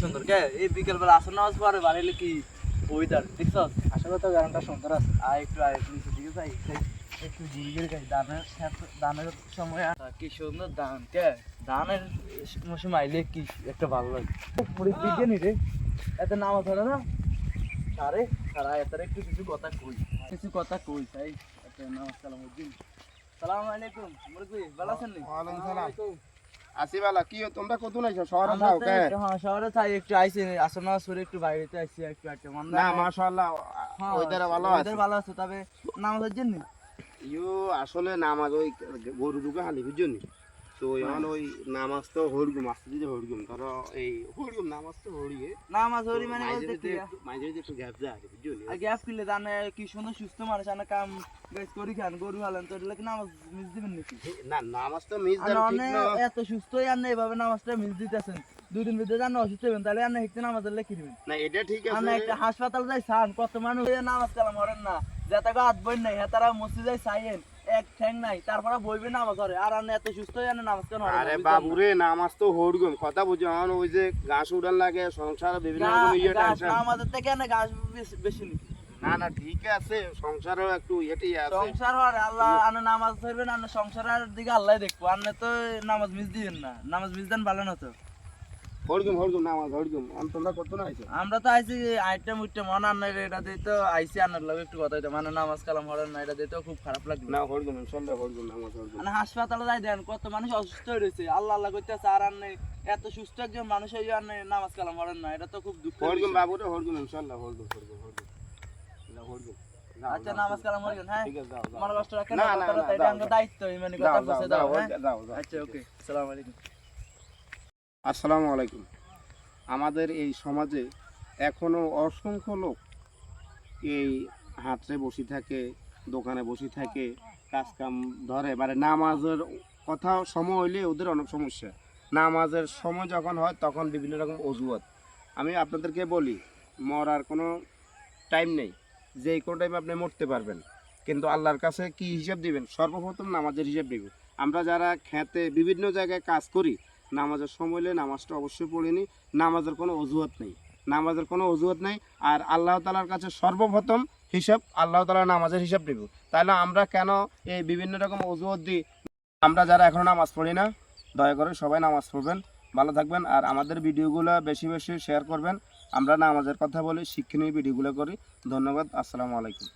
সুন্দর কে এই বিকেল বেলা আসর নামাজ পড়ে বাড়িলে কি ওয়েদার দেখছস আসলে তো গানটা সুন্দর আছে। একটু নিচে দিকে যাই একটু ঘুরে ঘুরে যাই দানের সময় কি সুন্দর ধান কে ধানের সময় আইলে কি একটা ভালো লাগে পরিস্থিতি নি রে এত নামাজ ধরে না সারা এত একটু কিছু কথা কই তাই একটা নামাজ কালাম দিন। সালাম আলাইকুম মুরগি ভালো আছেন নি? ওয়ালাইকুম সালাম। আসিবালা কি তোমরা কত নাইছো শহরে থাও কে? হ্যাঁ শহরে থাই একটু আইছি আসর নামাজ পড়ে একটু বাইরেতে আইছি একটু একটা মন না মাশাআল্লাহ ওয়েদার ভালো আছে। ওয়েদার ভালো আছে তবে নামাজের জন্য ইয়ো আসলে নামাজ ওই গরু দুকে হালি বুঝছনি তো এখন ওই নামাজ তো হরগুম আসতে দিতে হরগুম ধরো এই হরগুম নামাজ তো হরিয়ে নামাজ হরি মানে বলতে কি মাঝে একটু গ্যাপ যায় বুঝছনি আর গ্যাপ কিলে জানে কি সুন্দর সুস্থ মানুষ আনা কাম গাইস করি খান গরু হালান তো লাগে নামাজ মিস দিবেন নাকি? না নামাজ তো মিস দেন ঠিক না এত সুস্থ আর না এভাবে নামাজটা মিস দিতেছেন দুই দিন ভিতরে জানো অসুস্থ হবেন তাহলে আর না একটু নামাজের লেখি দিবেন না এটা ঠিক আছে। আমরা একটা হাসপাতাল যাই সান কত মানুষ নামাজ কালাম হরেন না যেটাকে হাত বই নাই হেতারা মসজিদ যাই সাইয়েন এক ঠ্যাং নাই তারপরে বইবে নামাজ ধরে আর আনে এত সুস্থ হয়ে নামাজ কেন আরে বাবুরে নামাজ তো হরগুম কথা বুঝো এখন ওই যে ঘাস উড়ান লাগে সংসার বিভিন্ন রকম ইয়ে টেনশন আমাদের থেকে না গাছ বেশি নি না না ঠিক আছে সংসারও একটু এটাই আছে সংসার হরে আল্লাহ আনে নামাজ ধরবেন আনে সংসারের দিকে আল্লাহ দেখবো আনে তো নামাজ মিস দিবেন না নামাজ মিস দেন ভালো না তো হরগুম নামাজ হরগুম তোমরা কত না আইছো? আমরা তো আইছি আইটেম মনে আনার এটা দিয়ে তো আইছি আনার লাগে একটু কথা হইতো মানে নামাজ কালাম হরেন না এটা দিয়ে তো খুব খারাপ লাগবে না হরগুম ইনশাআল্লাহ হরগুম নামাজ হরগুম মানে হাসপাতালে যাই দেন কত মানুষ অসুস্থ হয়ে রয়েছে আল্লাহ আল্লাহ করতেছে আর আনে এত সুস্থ একজন মানুষ হয়ে আনে নামাজ কালাম হরেন না এটা তো খুব দুঃখ হরগুম বাবুরে হরগুম ইনশাআল্লাহ হরগুম না হরগুম আচ্ছা নামাজ কালাম হরেন হ্যাঁ ঠিক আছে যাও আমার কষ্ট রাখেন না কথা এটা আমাদের দায়িত্ব মানে কথা বলছে দাও হ্যাঁ যাও আচ্ছা ওকে আসসালামু আলাইকুম। আসসালামু আলাইকুম। আমাদের এই সমাজে এখনো অসংখ্য লোক এই হাটে বসে থাকে দোকানে বসে থাকে কাজ কাম ধরে মানে নামাজের কথা সময় হইলে ওদের অনেক সমস্যা নামাজের সময় যখন হয় তখন বিভিন্ন রকম অজুহাত। আমি আপনাদেরকে বলি মরার কোনো টাইম নেই যে কোনো টাইমে আপনি মরতে পারবেন কিন্তু আল্লাহর কাছে কি হিসাব দিবেন সর্বপ্রথম নামাজের হিসাব দিবেন। আমরা যারা খেতে বিভিন্ন জায়গায় কাজ করি নামাজের সময় হলে নামাজটা অবশ্যই পড়িনি নামাজের কোনো অজুহাত নেই আর আল্লাহ তাআলার কাছে সর্বপ্রথম হিসাব আল্লাহ তাআলা নামাজের হিসাব দেব। তাহলে আমরা কেন এই বিভিন্ন রকম অজুহাত দিই? আমরা যারা এখনো নামাজ পড়ি না দয়া করে সবাই নামাজ পড়বেন ভালো থাকবেন আর আমাদের ভিডিওগুলো বেশি বেশি শেয়ার করবেন। আমরা নামাজের কথা বলি শিক্ষণীয় ভিডিওগুলো করি। ধন্যবাদ। আসসালামু আলাইকুম।